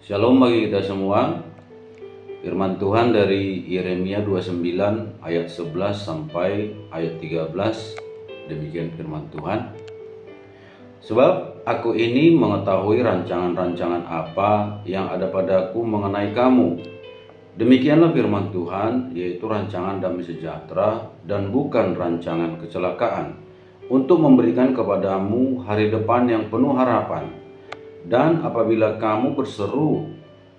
Shalom bagi kita semua. Firman Tuhan dari Yeremia 29 ayat 11 sampai ayat 13. Demikian firman Tuhan. Sebab aku ini mengetahui rancangan-rancangan apa yang ada padaku mengenai kamu. Demikianlah firman Tuhan, yaitu rancangan damai sejahtera dan bukan rancangan kecelakaan, untuk memberikan kepadamu hari depan yang penuh harapan. Dan apabila kamu berseru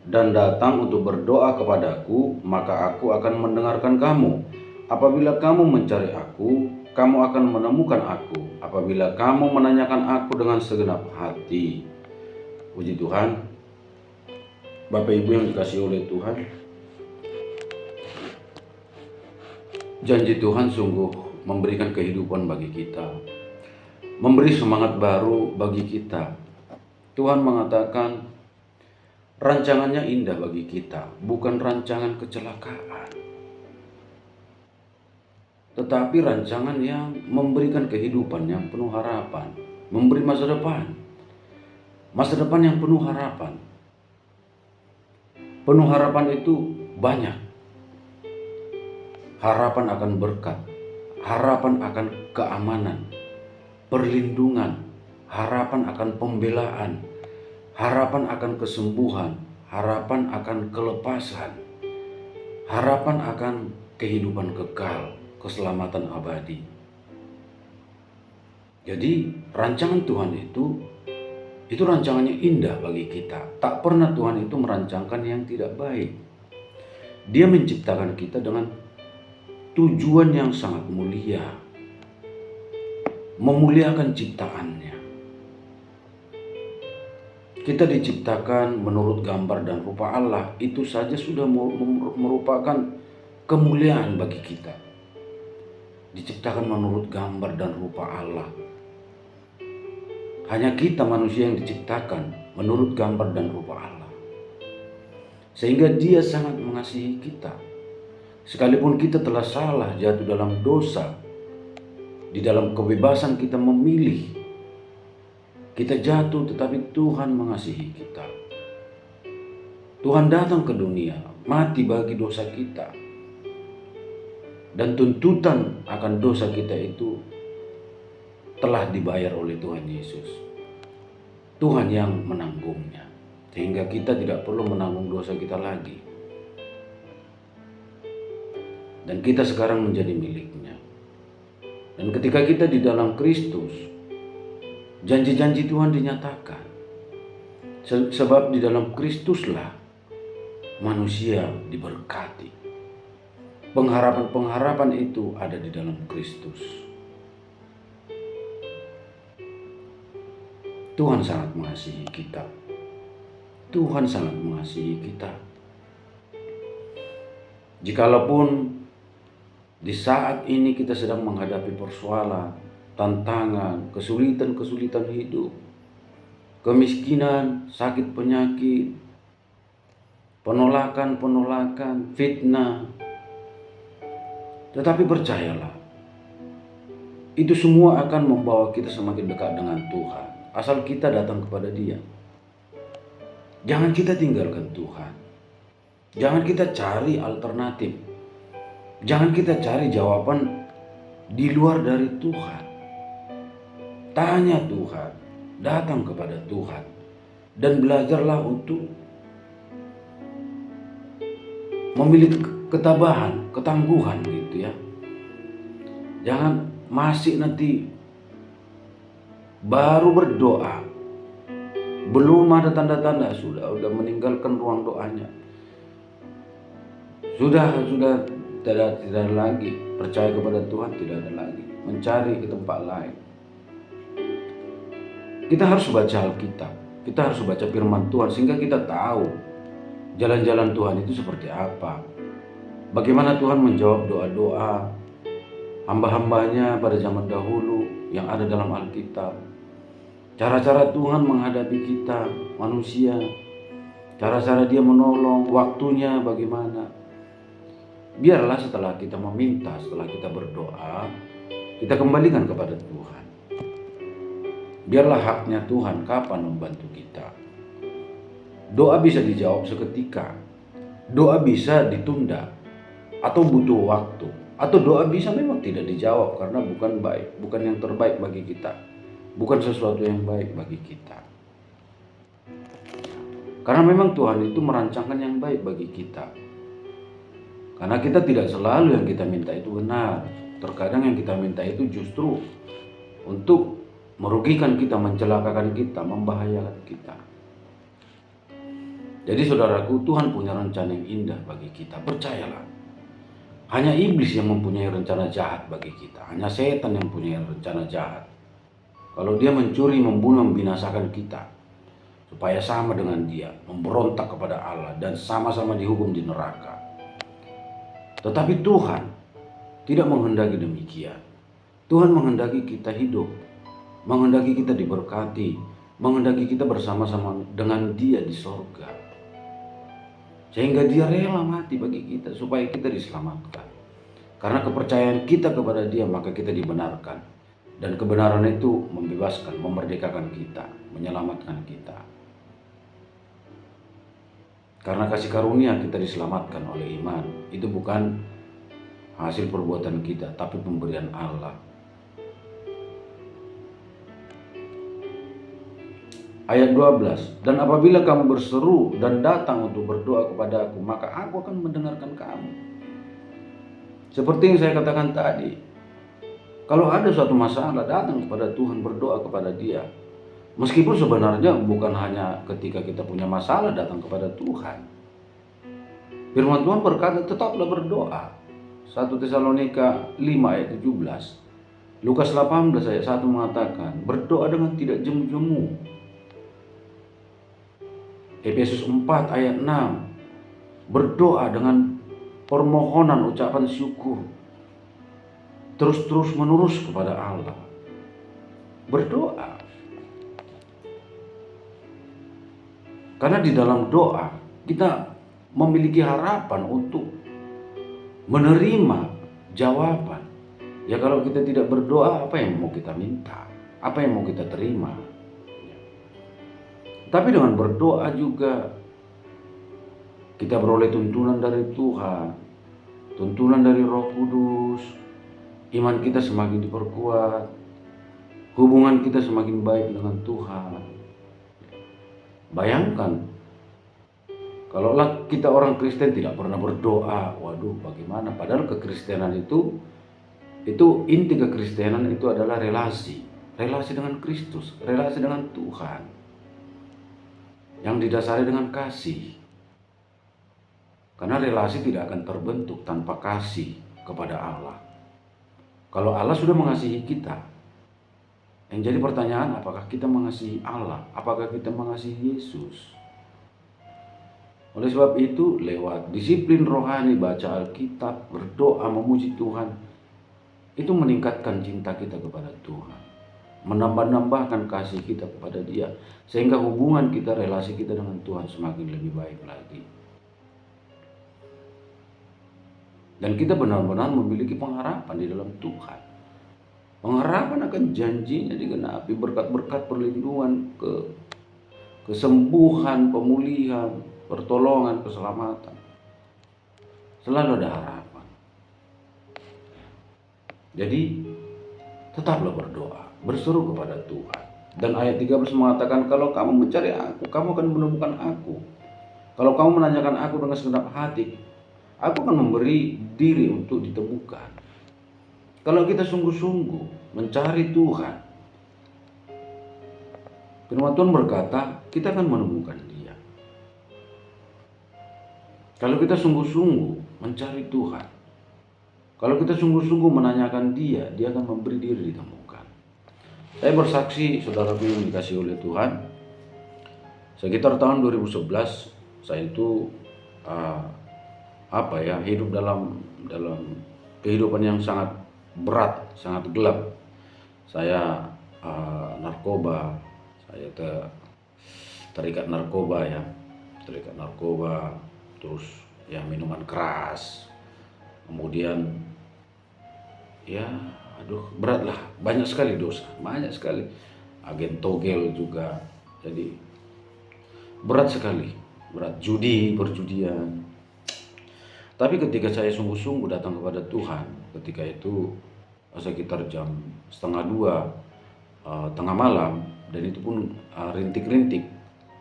dan datang untuk berdoa kepadaku, maka aku akan mendengarkan kamu. Apabila kamu mencari aku, kamu akan menemukan aku. Apabila kamu menanyakan aku dengan segenap hati. Puji Tuhan. Bapak Ibu yang dikasihi oleh Tuhan, janji Tuhan sungguh memberikan kehidupan bagi kita, memberi semangat baru bagi kita. Tuhan mengatakan rancangannya indah bagi kita, bukan rancangan kecelakaan, tetapi rancangan yang memberikan kehidupan yang penuh harapan, memberi masa depan yang penuh harapan. Penuh harapan itu banyak. Harapan akan berkat, harapan akan keamanan, perlindungan, harapan akan pembelaan, harapan akan kesembuhan, harapan akan kelepasan, harapan akan kehidupan kekal, keselamatan abadi. Jadi rancangan Tuhan itu rancangannya indah bagi kita. Tak pernah Tuhan itu merancangkan yang tidak baik. Dia menciptakan kita dengan tujuan yang sangat mulia, memuliakan ciptaannya. Kita diciptakan menurut gambar dan rupa Allah, itu saja sudah merupakan kemuliaan bagi kita. Diciptakan menurut gambar dan rupa Allah. Hanya kita manusia yang diciptakan menurut gambar dan rupa Allah. Sehingga Dia sangat mengasihi kita. Sekalipun kita telah salah, jatuh dalam dosa, di dalam kebebasan kita memilih, kita jatuh, tetapi Tuhan mengasihi kita. Tuhan datang ke dunia, mati bagi dosa kita. Dan tuntutan akan dosa kita itu telah dibayar oleh Tuhan Yesus. Tuhan yang menanggungnya, sehingga kita tidak perlu menanggung dosa kita lagi. Dan kita sekarang menjadi miliknya. Dan ketika kita di dalam Kristus, janji-janji Tuhan dinyatakan. Sebab di dalam Kristuslah manusia diberkati. Pengharapan-pengharapan itu ada di dalam Kristus. Tuhan sangat mengasihi kita. Tuhan sangat mengasihi kita. Jikalaupun di saat ini kita sedang menghadapi persoalan, tantangan, kesulitan-kesulitan hidup, kemiskinan, sakit penyakit, penolakan, fitnah. Tetapi percayalah, itu semua akan membawa kita semakin dekat dengan Tuhan. Asal kita datang kepada Dia. Jangan kita tinggalkan Tuhan. Jangan kita cari alternatif. Jangan kita cari jawaban di luar dari Tuhan. Tanya Tuhan, datang kepada Tuhan, dan belajarlah untuk memiliki ketabahan, ketangguhan gitu ya. Jangan masih nanti baru berdoa, belum ada tanda-tanda sudah meninggalkan ruang doanya. Sudah tidak lagi percaya kepada Tuhan, tidak ada lagi mencari ke tempat lain. Kita harus baca Alkitab, kita harus baca firman Tuhan sehingga kita tahu jalan-jalan Tuhan itu seperti apa. Bagaimana Tuhan menjawab doa-doa hamba-hambanya pada zaman dahulu yang ada dalam Alkitab. Cara-cara Tuhan menghadapi kita manusia, cara-cara Dia menolong, waktunya bagaimana. Biarlah setelah kita meminta, setelah kita berdoa, kita kembalikan kepada Tuhan. Biarlah haknya Tuhan kapan membantu kita. Doa bisa dijawab seketika, doa bisa ditunda, atau butuh waktu, atau doa bisa memang tidak dijawab karena bukan yang terbaik bagi kita, bukan sesuatu yang baik bagi kita. Karena memang Tuhan itu merancangkan yang baik bagi kita. Karena kita tidak selalu yang kita minta itu benar. Terkadang yang kita minta itu justru untuk merugikan kita, mencelakakan kita, membahayakan kita. Jadi saudaraku, Tuhan punya rencana yang indah bagi kita, percayalah. Hanya iblis yang mempunyai rencana jahat bagi kita. Hanya setan yang mempunyai rencana jahat. Kalau dia mencuri, membunuh, membinasakan kita, supaya sama dengan dia, memberontak kepada Allah dan sama-sama dihukum di neraka. Tetapi Tuhan tidak menghendaki demikian. Tuhan menghendaki kita hidup, menghendaki kita diberkati, menghendaki kita bersama-sama dengan Dia di sorga. Sehingga Dia rela mati bagi kita supaya kita diselamatkan. Karena kepercayaan kita kepada Dia, maka kita dibenarkan. Dan kebenaran itu membebaskan, memerdekakan kita, menyelamatkan kita. Karena kasih karunia kita diselamatkan oleh iman. Itu bukan hasil perbuatan kita, tapi pemberian Allah. Ayat 12, dan apabila kamu berseru dan datang untuk berdoa kepada aku, maka aku akan mendengarkan kamu. Seperti yang saya katakan tadi, kalau ada suatu masalah, datang kepada Tuhan, berdoa kepada Dia. Meskipun sebenarnya bukan hanya ketika kita punya masalah datang kepada Tuhan. Firman Tuhan berkata, tetaplah berdoa. 1 Tesalonika 5 ayat 17. Lukas 18 ayat 1 mengatakan, berdoa dengan tidak jemu-jemu. Efesus 4 ayat 6, berdoa dengan permohonan ucapan syukur, terus menerus kepada Allah. Berdoa. Karena di dalam doa kita memiliki harapan untuk menerima jawaban. Ya kalau kita tidak berdoa, apa yang mau kita minta? Apa yang mau kita terima? Tapi dengan berdoa juga kita beroleh tuntunan dari Tuhan, tuntunan dari Roh Kudus, iman kita semakin diperkuat, hubungan kita semakin baik dengan Tuhan. Bayangkan, kalau kita orang Kristen tidak pernah berdoa, waduh bagaimana? Padahal kekristenan itu inti kekristenan itu adalah relasi dengan Kristus, relasi dengan Tuhan, yang didasari dengan kasih. Karena relasi tidak akan terbentuk tanpa kasih kepada Allah. Kalau Allah sudah mengasihi kita, yang jadi pertanyaan, apakah kita mengasihi Allah? Apakah kita mengasihi Yesus? Oleh sebab itu, lewat disiplin rohani, baca Alkitab, berdoa, memuji Tuhan, itu meningkatkan cinta kita kepada Tuhan, menambah-nambahkan kasih kita kepada Dia, sehingga hubungan kita, relasi kita dengan Tuhan semakin lebih baik lagi. Dan kita benar-benar memiliki pengharapan di dalam Tuhan. Pengharapan akan janjinya digenapi, berkat-berkat perlindungan, kesembuhan, pemulihan, pertolongan, keselamatan. Selalu ada harapan. Jadi tetaplah berdoa, berseru kepada Tuhan. Dan ayat 13 mengatakan, kalau kamu mencari aku, kamu akan menemukan aku. Kalau kamu menanyakan aku dengan segenap hati, aku akan memberi diri untuk ditemukan. Kalau kita sungguh-sungguh mencari Tuhan, firman Tuhan berkata, kita akan menemukan Dia. Kalau kita sungguh-sungguh mencari Tuhan, kalau kita sungguh-sungguh menanyakan Dia, Dia akan memberi diri ditemukan. Saya bersaksi, saudaraku yang dikasihi oleh Tuhan, sekitar tahun 2011 saya itu hidup dalam kehidupan yang sangat berat, sangat gelap. Saya narkoba, saya terikat narkoba, terus ya minuman keras, kemudian berat lah, banyak sekali dosa, banyak sekali, agen togel juga. Jadi berat sekali, berat perjudian. Tapi ketika saya sungguh-sungguh datang kepada Tuhan, ketika itu sekitar jam setengah dua, tengah malam, dan itu pun rintik-rintik,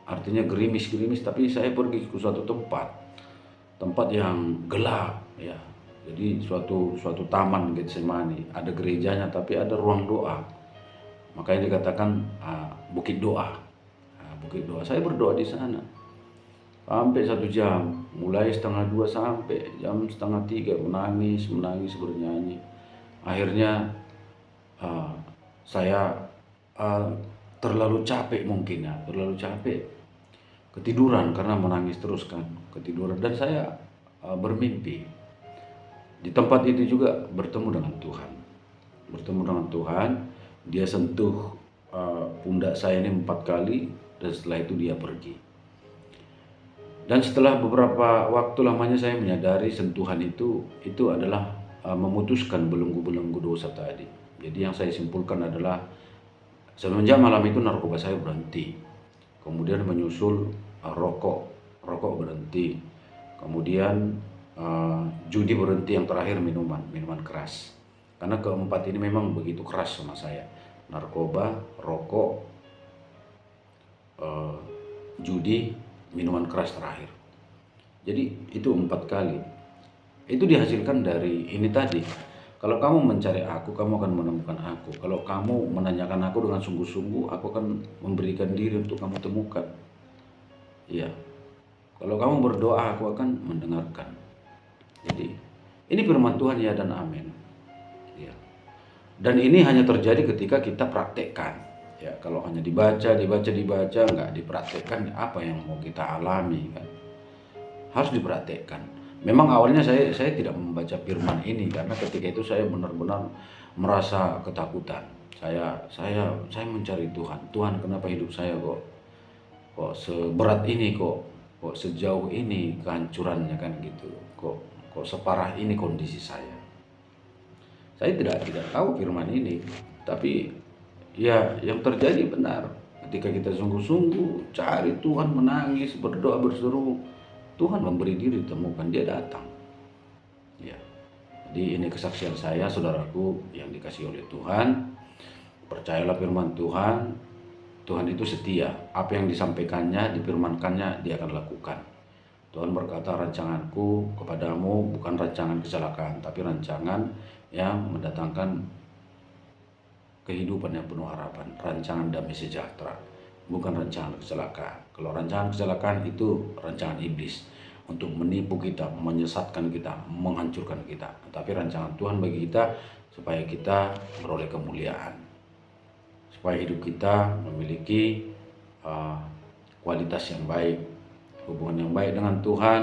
artinya gerimis-gerimis, tapi saya pergi ke suatu tempat yang gelap, ya. Jadi suatu taman Getsemani, ada gerejanya tapi ada ruang doa. Makanya dikatakan bukit doa. Bukit doa. Saya berdoa di sana sampai 1 jam, mulai setengah dua sampai jam setengah tiga, menangis bernyanyi. Akhirnya saya terlalu capek mungkin ya, terlalu capek, ketiduran karena menangis terus kan, ketiduran, dan saya bermimpi. Di tempat itu juga bertemu dengan Tuhan. Dia sentuh pundak saya ini 4 kali, dan setelah itu dia pergi. Dan setelah beberapa waktu lamanya saya menyadari sentuhan itu adalah memutuskan belenggu-belenggu dosa tadi. Jadi yang saya simpulkan adalah semenjak malam itu narkoba saya berhenti. Kemudian menyusul rokok berhenti. Kemudian judi berhenti, yang terakhir minuman keras. Karena keempat ini memang begitu keras sama saya. Narkoba, rokok, judi, minuman keras terakhir. Jadi itu 4 kali. Itu dihasilkan dari ini tadi. Kalau kamu mencari aku, kamu akan menemukan aku. Kalau kamu menanyakan aku dengan sungguh-sungguh, aku akan memberikan diri untuk kamu temukan. Iya. Kalau kamu berdoa, aku akan mendengarkan. Jadi ini firman Tuhan, ya dan amin. Ya. Dan ini hanya terjadi ketika kita praktekkan. Ya, kalau hanya dibaca, nggak dipraktekkan, apa yang mau kita alami kan? Harus dipraktekkan. Memang awalnya saya tidak membaca firman ini karena ketika itu saya benar-benar merasa ketakutan. Saya mencari Tuhan. Tuhan, kenapa hidup saya kok seberat ini, kok sejauh ini kehancurannya kan gitu. Kok separah ini kondisi saya. Saya tidak tahu firman ini, tapi ya yang terjadi benar. Ketika kita sungguh-sungguh cari Tuhan, menangis, berdoa, berseru, Tuhan memberi diri, temukan, dia datang. Ya. Jadi ini kesaksian saya, saudaraku yang dikasihi oleh Tuhan. Percayalah firman Tuhan. Tuhan itu setia. Apa yang disampaikannya, difirmankannya, dia akan lakukan. Tuhan berkata, rancanganku kepadamu bukan rancangan kecelakaan, tapi rancangan yang mendatangkan kehidupan yang penuh harapan, rancangan damai sejahtera, bukan rancangan kecelakaan. Kalau rancangan kecelakaan itu rancangan iblis untuk menipu kita, menyesatkan kita, menghancurkan kita. Tapi rancangan Tuhan bagi kita supaya kita beroleh kemuliaan, supaya hidup kita memiliki kualitas yang baik, hubungan yang baik dengan Tuhan,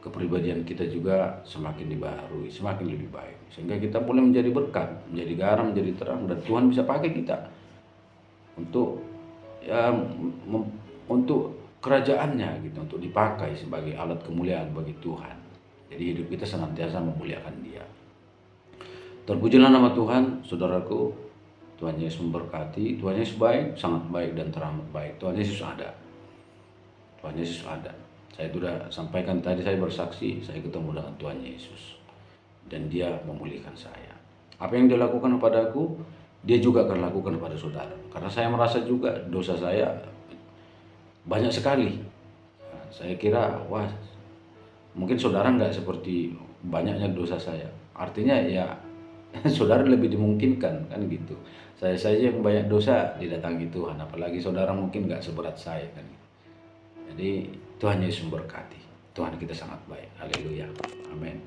kepribadian kita juga semakin dibaharui, semakin lebih baik, sehingga kita boleh menjadi berkat, menjadi garam, menjadi terang, dan Tuhan bisa pakai kita untuk untuk kerajaannya gitu, untuk dipakai sebagai alat kemuliaan bagi Tuhan. Jadi hidup kita senantiasa memuliakan Dia. Terpujilah nama Tuhan, saudaraku. Tuhan Yesus memberkati. Tuhan Yesus baik, sangat baik dan teramat baik. Tuhan Yesus ada. Tuhan Yesus ada. Saya sudah sampaikan tadi, saya bersaksi, saya ketemu dengan Tuhan Yesus. Dan Dia memulihkan saya. Apa yang Dia lakukan kepadaku, Dia juga akan lakukan kepada saudara. Karena saya merasa juga dosa saya banyak sekali. Nah, saya kira, wah, mungkin saudara nggak seperti banyaknya dosa saya. Artinya ya, saudara lebih dimungkinkan kan gitu. Saya saja yang banyak dosa didatangi Tuhan, apalagi saudara mungkin nggak seberat saya kan. Jadi Tuhan Yesus memberkati. Tuhan kita sangat baik. Haleluya. Amin.